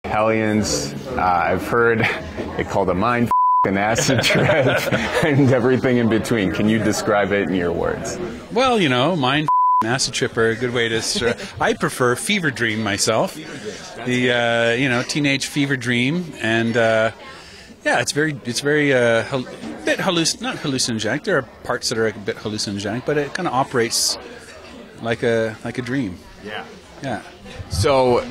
Hellions, I've heard they called a mind an acid trip and everything in between. Can you describe it in your words? Well, you know, mind and acid trip are a good way to... I prefer fever dream myself. The, you know, teenage fever dream. And, yeah, it's very bit not hallucinogenic. There are parts that are a bit hallucinogenic, but it kind of operates like a dream. Yeah. Yeah. So,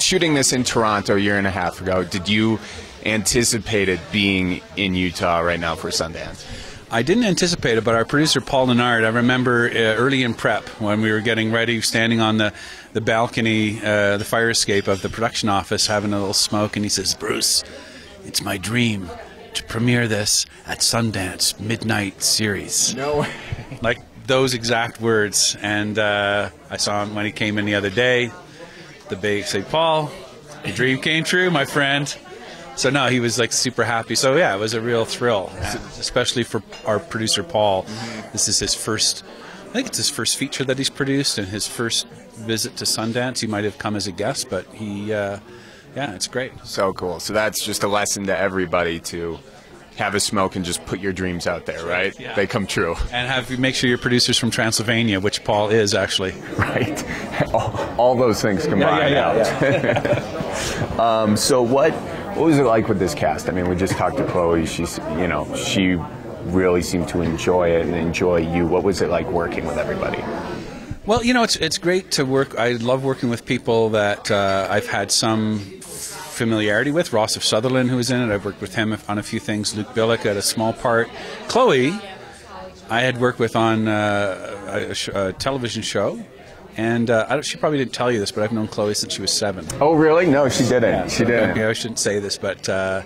shooting this in Toronto a year and a half ago, did you anticipate it being in Utah right now for Sundance? I didn't anticipate it, but our producer, Paul Nennard, I remember early in prep when we were getting ready, standing on the balcony, the fire escape of the production office, having a little smoke, and he says, "Bruce, it's my dream to premiere this at Sundance Midnight Series." No way. Like those exact words. And I saw him when he came in the other day. The big say, "Paul, your dream came true, my friend." So no, he was like super happy. So yeah, it was a real thrill, especially for our producer Paul. Mm-hmm. This is his first, I think it's his first feature that he's produced and his first visit to Sundance. He might have come as a guest, but he, yeah, it's great. So cool. So that's just a lesson to everybody to have a smoke and just put your dreams out there, right? Yeah. They come true. And make sure your producer's from Transylvania, which Paul is actually. Right. All those things combined. Yeah. So what was it like with this cast? I mean, we just talked to Chloe. She's, you know, she really seemed to enjoy it and enjoy you. What was it like working with everybody? Well, you know, it's great to work. I love working with people that I've had some familiarity with. Ross of Sutherland, who was in it, I've worked with him on a few things. Luke Billick had a small part. Chloe, I had worked with on a television show. And she probably didn't tell you this, but I've known Chloe since she was 7. Oh, really? No, she didn't. Yeah, she didn't. I shouldn't say this, but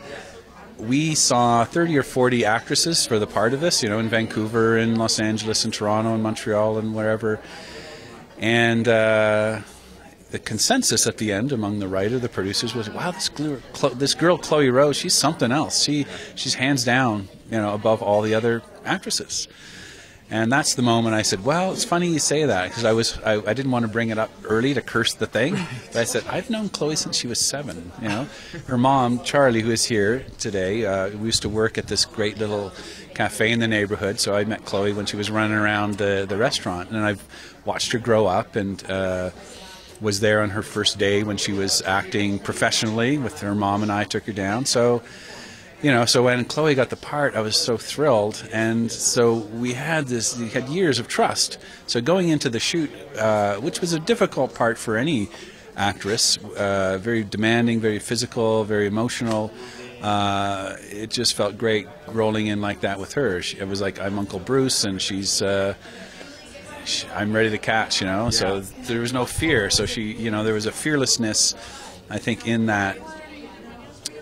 we saw 30 or 40 actresses for the part of this, you know, in Vancouver, in Los Angeles, in Toronto, in Montreal, and wherever. And the consensus at the end among the writer, the producers, was, wow, this girl Chloe Rose, she's something else. She's hands down, you know, above all the other actresses. And that's the moment I said, well, it's funny you say that, because I didn't want to bring it up early to curse the thing. But I said, I've known Chloe since she was 7, you know. Her mom, Charlie, who is here today, we used to work at this great little cafe in the neighborhood, so I met Chloe when she was running around the restaurant. And I've watched her grow up and was there on her first day when she was acting professionally with her mom, and I took her down. So, you know, so when Chloe got the part, I was so thrilled, and so we had years of trust. So going into the shoot, which was a difficult part for any actress, very demanding, very physical, very emotional, it just felt great rolling in like that with her. It was like, I'm Uncle Bruce, and she's... I'm ready to catch, you know, so there was no fear. So you know, there was a fearlessness, I think, in that,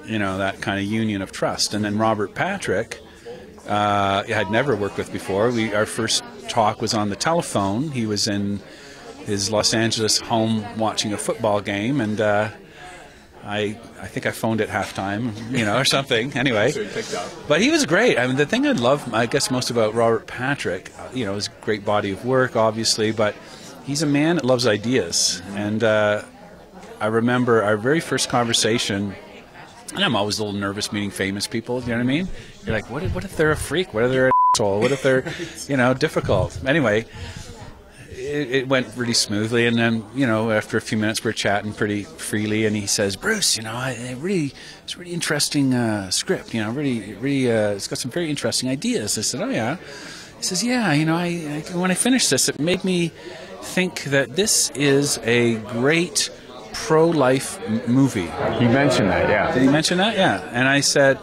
you know, that kind of union of trust. And then Robert Patrick, I had never worked with before. Our first talk was on the telephone. He was in his Los Angeles home watching a football game, and I think I phoned at halftime, you know, or something. Anyway, So he picked up. But he was great. I mean, the thing I love, I guess, most about Robert Patrick, you know, his great body of work, obviously, but he's a man that loves ideas. And I remember our very first conversation. And I'm always a little nervous meeting famous people, you know what I mean? You're like, what if they're a freak? What if they're an asshole? What if they're, you know, difficult? Anyway, it went really smoothly, and then, you know, after a few minutes we're chatting pretty freely, and he says, Bruce, you know, it's really interesting script, you know, really, it's got some very interesting ideas. I said, oh yeah. He says, yeah, you know, when I finished this, it made me think that this is a great pro-life movie. He mentioned that, yeah. Did he mention that? Yeah. And I said,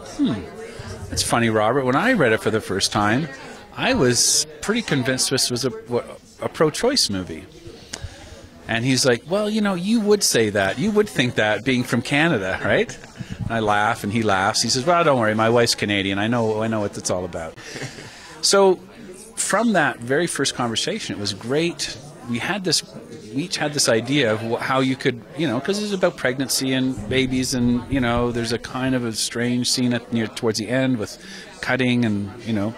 that's funny, Robert. When I read it for the first time, I was pretty convinced this was a pro-choice movie. And he's like, well, you know, you would say that. You would think that, being from Canada, right? And I laugh, and he laughs. He says, well, don't worry, my wife's Canadian. I know what it's all about. So from that very first conversation, it was great. We each had this idea of how you could, you know, because it's about pregnancy and babies, and, you know, there's a kind of a strange scene towards the end with cutting and, you know,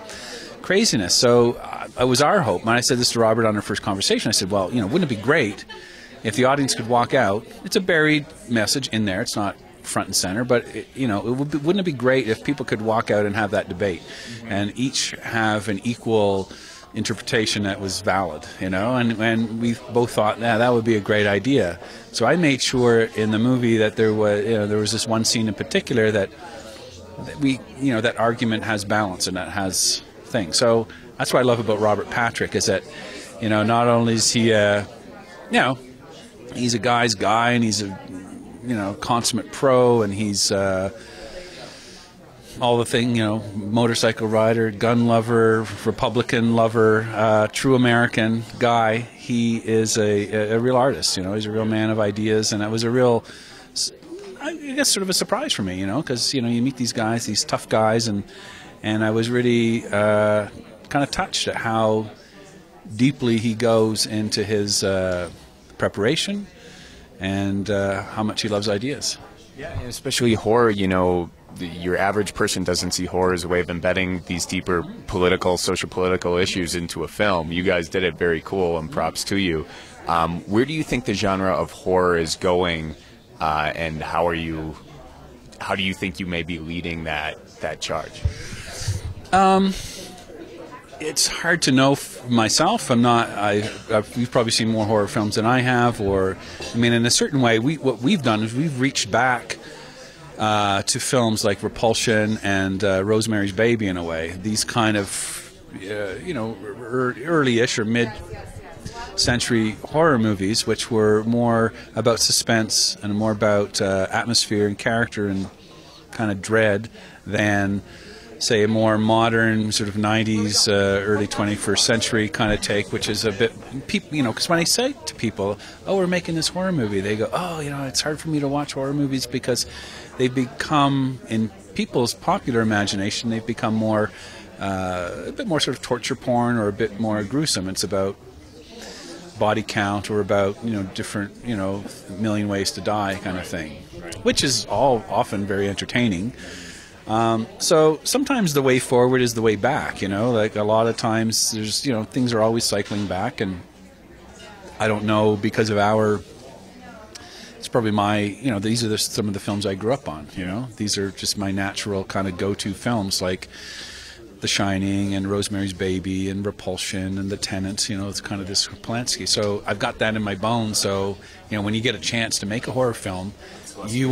craziness. So it was our hope. And I said this to Robert on our first conversation. I said, well, you know, wouldn't it be great if the audience could walk out, it's a buried message in there. It's not front and center, but wouldn't it be great if people could walk out and have that debate, and each have an equal interpretation that was valid, and we both thought, yeah, that would be a great idea. So I made sure in the movie that there was this one scene in particular that that argument has balance and that has things. So that's what I love about Robert Patrick, is that not only is he he's a guy's guy, and he's a consummate pro, and he's all the thing, motorcycle rider, gun lover, Republican lover, true American guy. He is a real artist, he's a real man of ideas, and that was a real, I guess, sort of a surprise for me, because, you meet these guys, these tough guys, and I was really kind of touched at how deeply he goes into his preparation, and how much he loves ideas. Yeah, especially horror, your average person doesn't see horror as a way of embedding these deeper political, social-political issues into a film. You guys did it very cool, and props to you. Where do you think the genre of horror is going, and how do you think you may be leading that charge? It's hard to know myself. You've probably seen more horror films than I have, in a certain way, what we've done is we've reached back to films like Repulsion and Rosemary's Baby, in a way. These kind of, early-ish or mid-century horror movies, which were more about suspense and more about atmosphere and character and kind of dread than, say, a more modern sort of 90s, early 21st century kind of take, which is a bit, because when I say to people, oh, we're making this horror movie, they go, oh, it's hard for me to watch horror movies because they've become, in people's popular imagination, they've become more, a bit more sort of torture porn, or a bit more gruesome. It's about body count, or about, different, million ways to die kind of thing, which is all often very entertaining. So sometimes the way forward is the way back, like a lot of times there's, things are always cycling back, and I don't know, because of it's probably my, these are some of the films I grew up on, these are just my natural kind of go-to films, like The Shining and Rosemary's Baby and Repulsion and The Tenant, it's kind of this Polanski. So I've got that in my bones. So, when you get a chance to make a horror film, you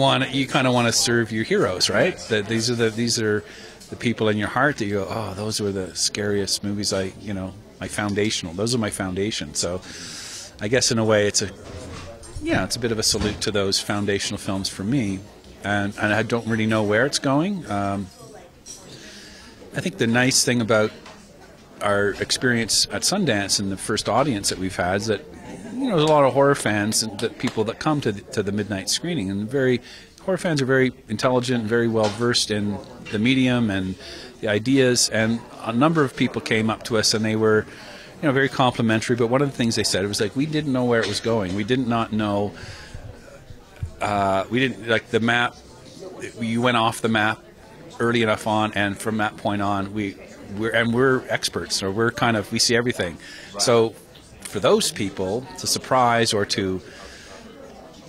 kind of want to serve your heroes, right? That these are the people in your heart that you go, oh, those were the scariest movies. My foundational. Those are my foundation. So, I guess in a way, it's a bit of a salute to those foundational films for me, and I don't really know where it's going. I think the nice thing about our experience at Sundance and the first audience that we've had is that there's a lot of horror fans and people that come to the midnight screening, and horror fans are very intelligent and very well versed in the medium and the ideas, and a number of people came up to us and they were very complimentary, but one of the things they said, it was like, we didn't know where it was going. We did not know, we didn't, like the map, you went off the map early enough on, and from that point on, we're experts, or we see everything. Right. So for those people, to surprise or to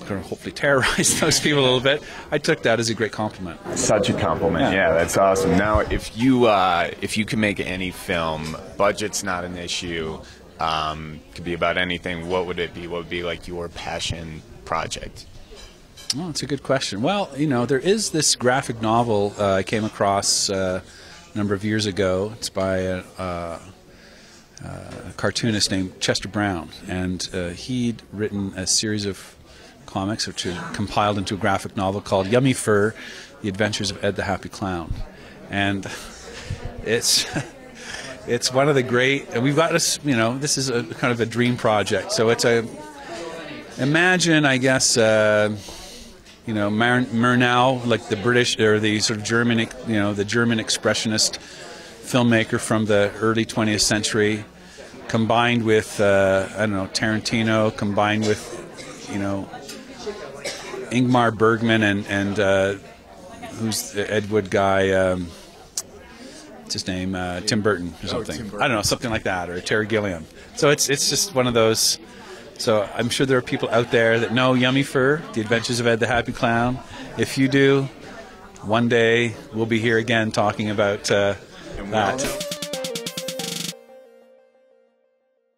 hopefully terrorize those people a little bit, I took that as a great compliment. Such a compliment. Yeah, that's awesome. Now, if you could make any film, budget's not an issue, could be about anything, what would it be? What would be like your passion project? Well, that's a good question. Well, there is this graphic novel I came across a number of years ago. It's by a cartoonist named Chester Brown, and he'd written a series of comics which are compiled into a graphic novel called Yummy Fur, The Adventures of Ed the Happy Clown. And it's one of the great, and we've got this, this is a kind of a dream project. So it's imagine, I guess, Murnau, like the British, or the sort of German, the German expressionist filmmaker from the early 20th century, combined with, Tarantino, combined with, Ingmar Bergman and who's the Ed Wood guy, what's his name, Tim Burton or something. I don't know, something like that, or Terry Gilliam. So it's just one of those So I'm sure there are people out there that know Yummy Fur, The Adventures of Ed the Happy Clown. If you do, one day we'll be here again talking about that.